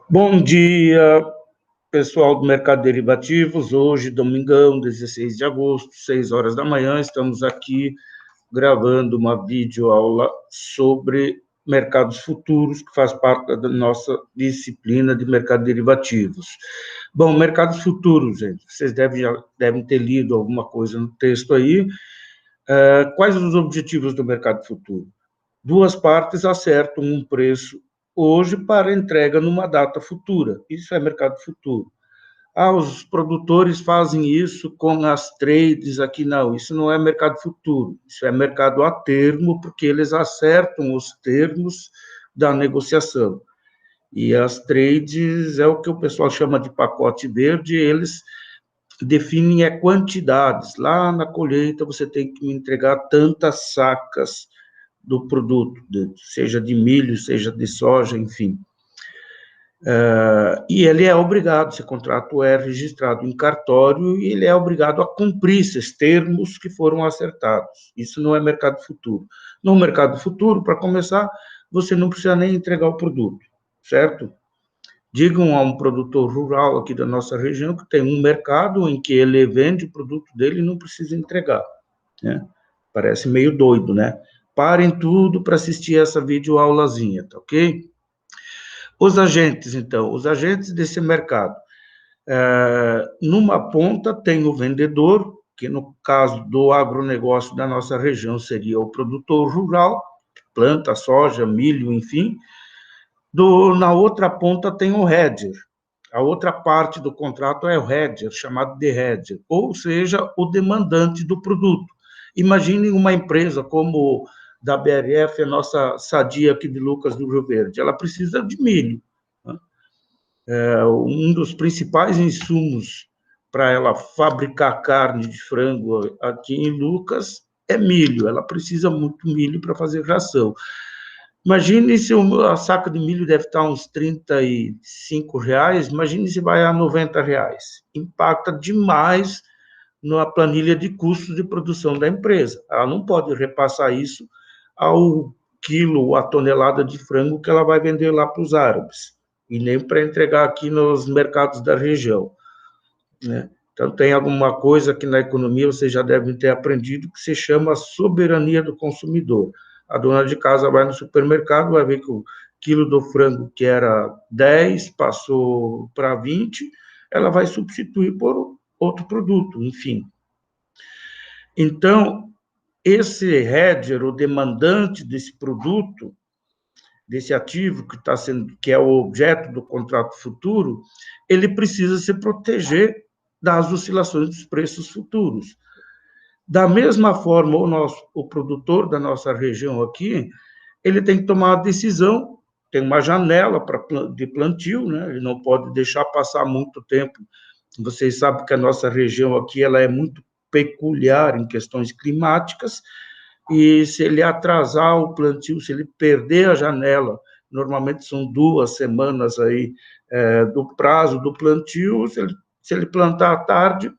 Bom dia, pessoal do Mercado de Derivativos. Hoje, domingão, 16 de agosto, 6 horas da manhã, estamos aqui gravando uma videoaula sobre mercados futuros, que faz parte da nossa disciplina de mercado de derivativos. Bom, mercados futuros, gente, vocês já devem ter lido alguma coisa no texto aí. Quais os objetivos do mercado futuro? Duas partes acertam um preço hoje para entrega numa data futura. Isso é mercado futuro. Os produtores fazem isso com as trades aqui, não. Isso não é mercado futuro, isso é mercado a termo, porque eles acertam os termos da negociação. E as trades é o que o pessoal chama de pacote verde, eles definem quantidades. Lá na colheita você tem que me entregar tantas sacas do produto, seja de milho, seja de soja, enfim. E ele é obrigado, esse contrato é registrado em cartório e ele é obrigado a cumprir esses termos que foram acertados. Isso não é mercado futuro. No mercado futuro, para começar, você não precisa nem entregar o produto, certo? Digam a um produtor rural aqui da nossa região que tem um mercado em que ele vende o produto dele e não precisa entregar, né? Parece meio doido, né? Parem tudo para assistir essa videoaulazinha, tá ok? Os agentes, então, os agentes desse mercado. Numa ponta tem o vendedor, que no caso do agronegócio da nossa região seria o produtor rural, planta soja, milho, enfim. Na outra ponta tem o hedger. A outra parte do contrato é o hedger, chamado de hedger, ou seja, o demandante do produto. Imagine uma empresa como da BRF, a nossa Sadia aqui de Lucas do Rio Verde, ela precisa de milho, né? Um dos principais insumos para ela fabricar carne de frango aqui em Lucas é milho, ela precisa muito milho para fazer ração. Imagine se a saca de milho deve estar uns R$ 35, imagine se vai a R$ 90. Impacta demais na planilha de custos de produção da empresa. Ela não pode repassar isso ao quilo, a tonelada de frango que ela vai vender lá para os árabes, e nem para entregar aqui nos mercados da região, né? Então, tem alguma coisa que na economia vocês já devem ter aprendido que se chama soberania do consumidor. A dona de casa vai no supermercado, vai ver que o quilo do frango que era 10 passou para 20, ela vai substituir por outro produto, enfim. Então, esse hedger, o demandante desse produto, desse ativo que é o objeto do contrato futuro, ele precisa se proteger das oscilações dos preços futuros. Da mesma forma, o produtor da nossa região aqui, ele tem que tomar a decisão, tem uma janela de plantio, né? Ele não pode deixar passar muito tempo. Vocês sabem que a nossa região aqui ela é muito peculiar em questões climáticas, e se ele atrasar o plantio, se ele perder a janela, normalmente são 2 semanas aí do prazo do plantio, se ele plantar à tarde,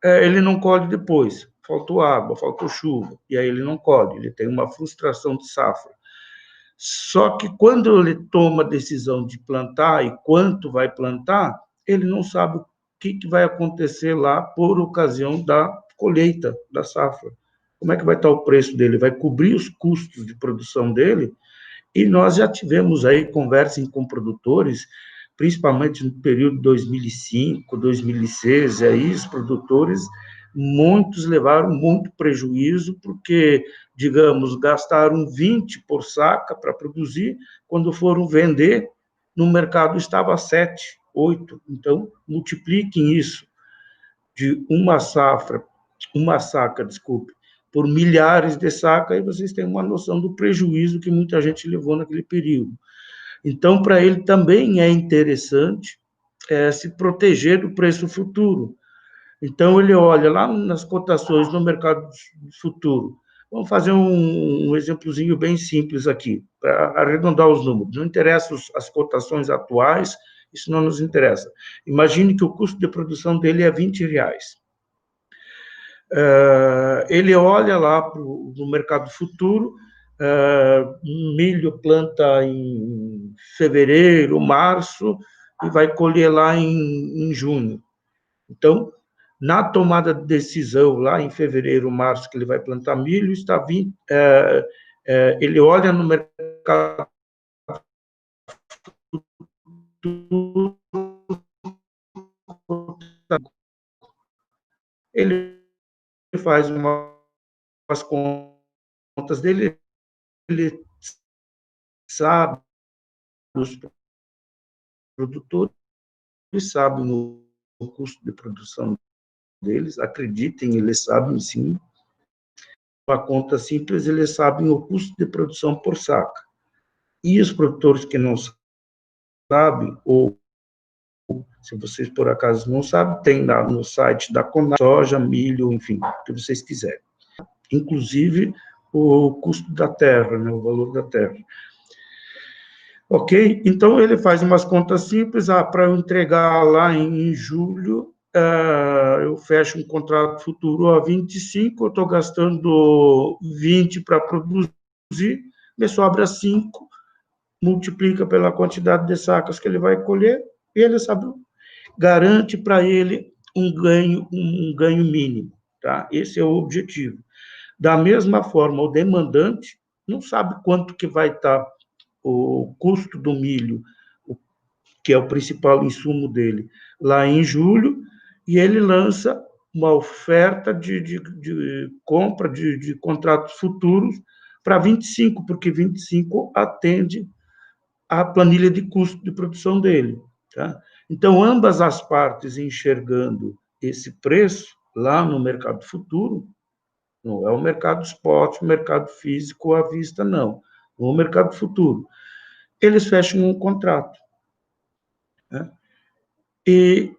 ele não colhe depois. Faltou água, faltou chuva, e aí ele não colhe, ele tem uma frustração de safra. Só que quando ele toma a decisão de plantar e quanto vai plantar, ele não sabe o que vai acontecer lá por ocasião da colheita da safra. Como é que vai estar o preço dele? Vai cobrir os custos de produção dele? E nós já tivemos aí conversa com produtores, principalmente no período de 2005, 2006, aí os produtores, muitos levaram muito prejuízo, porque, digamos, gastaram 20 por saca para produzir, quando foram vender, no mercado estava 7, 8. Então, multipliquem isso de uma saca, desculpe, por milhares de sacas, aí vocês têm uma noção do prejuízo que muita gente levou naquele período. Então, para ele também é interessante se proteger do preço futuro. Então, ele olha lá nas cotações no mercado futuro. Vamos fazer um exemplozinho bem simples aqui, para arredondar os números. Não interessa as cotações atuais, isso não nos interessa. Imagine que o custo de produção dele é R$ 20. Ele olha lá no mercado futuro, milho planta em em fevereiro, março, e vai colher lá em junho. Então, na tomada de decisão, lá em fevereiro, março, que ele vai plantar milho, está vindo, ele olha no mercado, ele faz umas contas dele, ele sabe, os produtores sabem o custo de produção deles, acreditem, eles sabem sim. Uma conta simples, eles sabem o custo de produção por saca. E os produtores que não sabem, ou se vocês por acaso não sabem, tem lá no site da Conab, soja, milho, enfim, o que vocês quiserem. Inclusive o custo da terra, né, o valor da terra. Ok? Então, ele faz umas contas simples, para eu entregar lá em julho, eu fecho um contrato futuro a 25, eu estou gastando 20 para produzir, me sobra 5, multiplica pela quantidade de sacas que ele vai colher, e ele sabe, garante para ele um ganho mínimo, tá? Esse é o objetivo. Da mesma forma, o demandante não sabe quanto que vai estar o custo do milho, que é o principal insumo dele, lá em julho, e ele lança uma oferta de compra de contratos futuros para 25, porque 25 atende à planilha de custo de produção dele. Tá? Então, ambas as partes enxergando esse preço lá no mercado futuro, não é o mercado spot, o mercado físico à vista, não. No mercado futuro, eles fecham um contrato. Né? E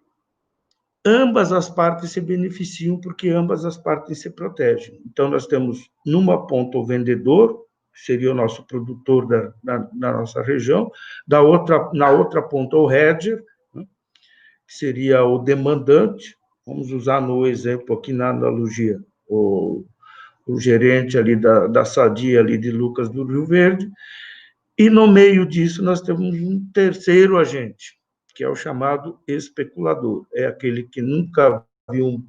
ambas as partes se beneficiam porque ambas as partes se protegem. Então, nós temos, numa ponta, o vendedor, que seria o nosso produtor da nossa região, na outra ponta, o hedger, né, que seria o demandante, vamos usar no exemplo aqui na analogia, o gerente ali da Sadia, ali de Lucas do Rio Verde, e no meio disso nós temos um terceiro agente, que é o chamado especulador. É aquele que nunca viu um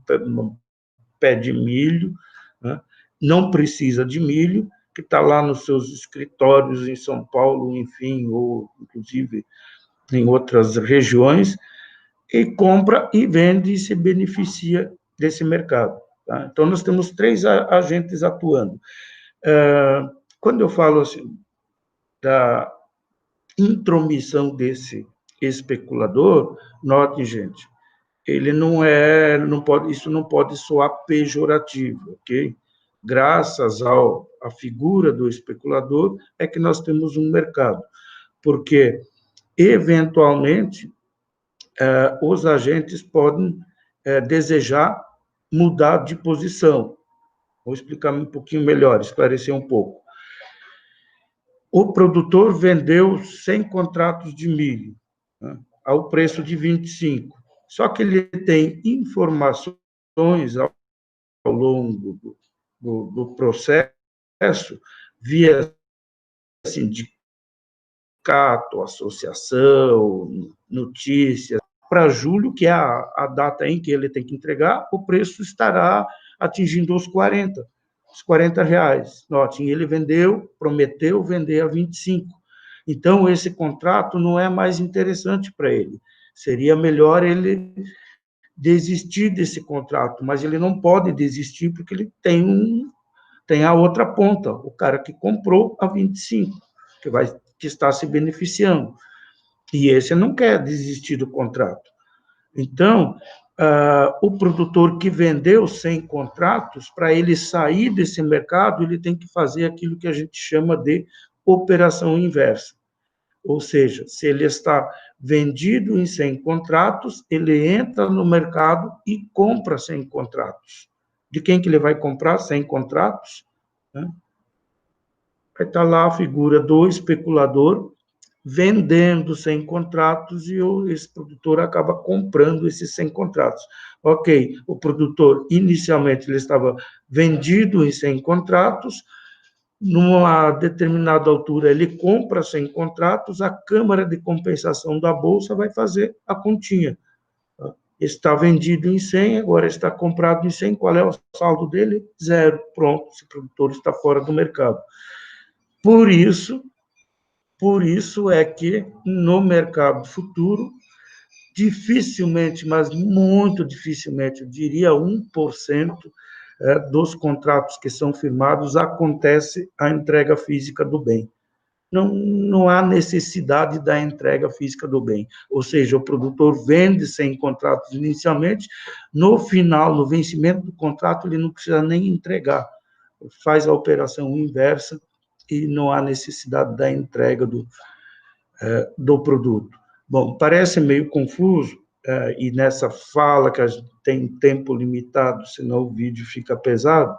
pé de milho, né? Não precisa de milho, que está lá nos seus escritórios em São Paulo, enfim, ou inclusive em outras regiões, e compra e vende e se beneficia desse mercado. Tá? Então, nós temos 3 agentes atuando. Quando eu falo assim, da intromissão desse especulador, note, gente, ele não pode, isso não pode soar pejorativo, ok? Graças à figura do especulador é que nós temos um mercado, porque eventualmente os agentes podem desejar mudar de posição. Vou explicar um pouquinho melhor, esclarecer um pouco. O produtor vendeu 100 contratos de milho, né, ao preço de 25. Só que ele tem informações ao longo do processo, via sindicato, associação, notícias, para julho, que é a data em que ele tem que entregar, o preço estará atingindo os 40 reais. Notem, ele prometeu vender a 25. Então, esse contrato não é mais interessante para ele. Seria melhor ele desistir desse contrato, mas ele não pode desistir porque ele tem a outra ponta, o cara que comprou a 25, que está se beneficiando. E esse não quer desistir do contrato. Então, o produtor que vendeu 100 contratos, para ele sair desse mercado, ele tem que fazer aquilo que a gente chama de operação inversa. Ou seja, se ele está vendido em 100 contratos, ele entra no mercado e compra 100 contratos. De quem que ele vai comprar 100 contratos? Né? Vai estar lá a figura do especulador vendendo 100 contratos e esse produtor acaba comprando esses 100 contratos. Ok, o produtor inicialmente ele estava vendido em 100 contratos, numa determinada altura, ele compra 100 contratos, a Câmara de Compensação da Bolsa vai fazer a continha. Está vendido em 100, agora está comprado em 100, qual é o saldo dele? Zero. Pronto, esse produtor está fora do mercado. Por isso é que no mercado futuro, dificilmente, mas muito dificilmente, eu diria 1%, dos contratos que são firmados acontece a entrega física do bem. Não há necessidade da entrega física do bem. Ou seja, o produtor vende 100 contratos inicialmente, no final, no vencimento do contrato, ele não precisa nem entregar. Faz a operação inversa e não há necessidade da entrega do produto. Bom, parece meio confuso, e nessa fala que a gente tem tempo limitado, senão o vídeo fica pesado,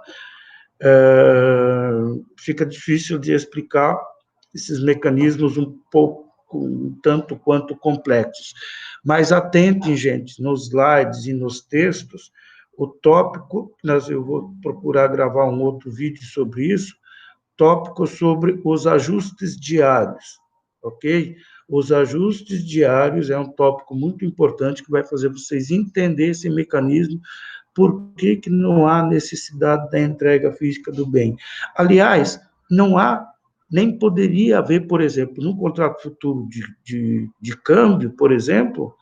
fica difícil de explicar esses mecanismos um pouco, um tanto quanto complexos. Mas atentem, gente, nos slides e nos textos, o tópico, eu vou procurar gravar um outro vídeo sobre isso, tópico sobre os ajustes diários, ok? Os ajustes diários é um tópico muito importante que vai fazer vocês entenderem esse mecanismo, por que não há necessidade da entrega física do bem. Aliás, não há, nem poderia haver, por exemplo, num contrato futuro de câmbio, por exemplo,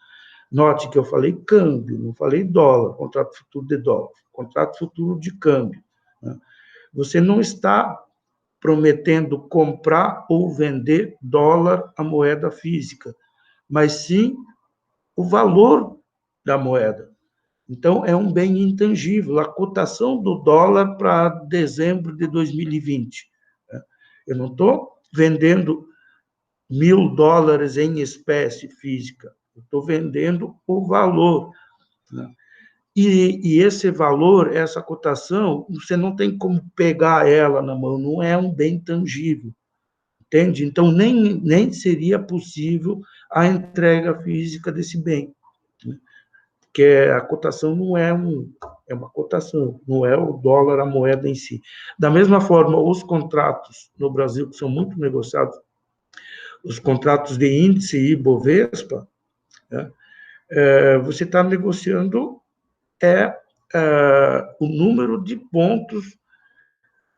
note que eu falei câmbio, não falei dólar, contrato futuro de dólar, contrato futuro de câmbio. Né? Você não está prometendo comprar ou vender dólar, a moeda física, mas sim o valor da moeda. Então, é um bem intangível. A cotação do dólar para dezembro de 2020. Eu não estou vendendo $1.000 em espécie física, eu estou vendendo o valor. E esse valor, essa cotação, você não tem como pegar ela na mão, não é um bem tangível. Entende? Então, nem seria possível a entrega física desse bem. Porque a cotação não é uma cotação, não é o dólar, a moeda em si. Da mesma forma, os contratos no Brasil, que são muito negociados, os contratos de índice e Ibovespa, né, você está negociando o número de pontos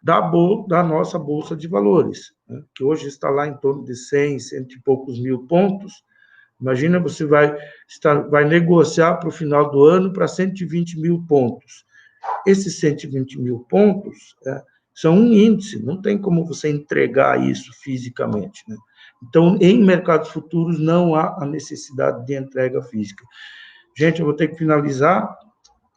da nossa Bolsa de Valores, né, que hoje está lá em torno de 100, cento e poucos mil pontos. Imagina, você vai negociar para o final do ano para 120 mil pontos. Esses 120 mil pontos são um índice, não tem como você entregar isso fisicamente. Né? Então, em mercados futuros, não há a necessidade de entrega física. Gente, eu vou ter que finalizar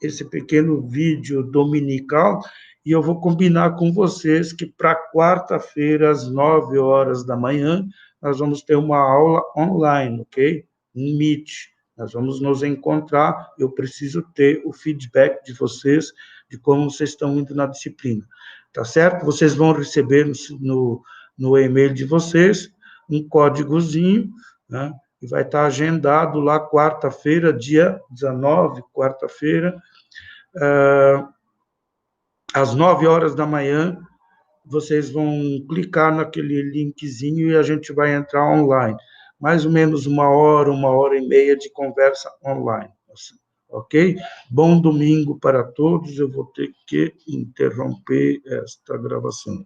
esse pequeno vídeo dominical e eu vou combinar com vocês que para quarta-feira, às 9 horas da manhã, nós vamos ter uma aula online, ok? Um Meet. Nós vamos nos encontrar, eu preciso ter o feedback de vocês, de como vocês estão indo na disciplina. Tá certo? Vocês vão receber no e-mail de vocês um códigozinho, né? E vai estar agendado lá quarta-feira, dia 19, quarta-feira, às 9 horas da manhã, vocês vão clicar naquele linkzinho e a gente vai entrar online. Mais ou menos uma hora e meia de conversa online. Ok? Bom domingo para todos. Eu vou ter que interromper esta gravação.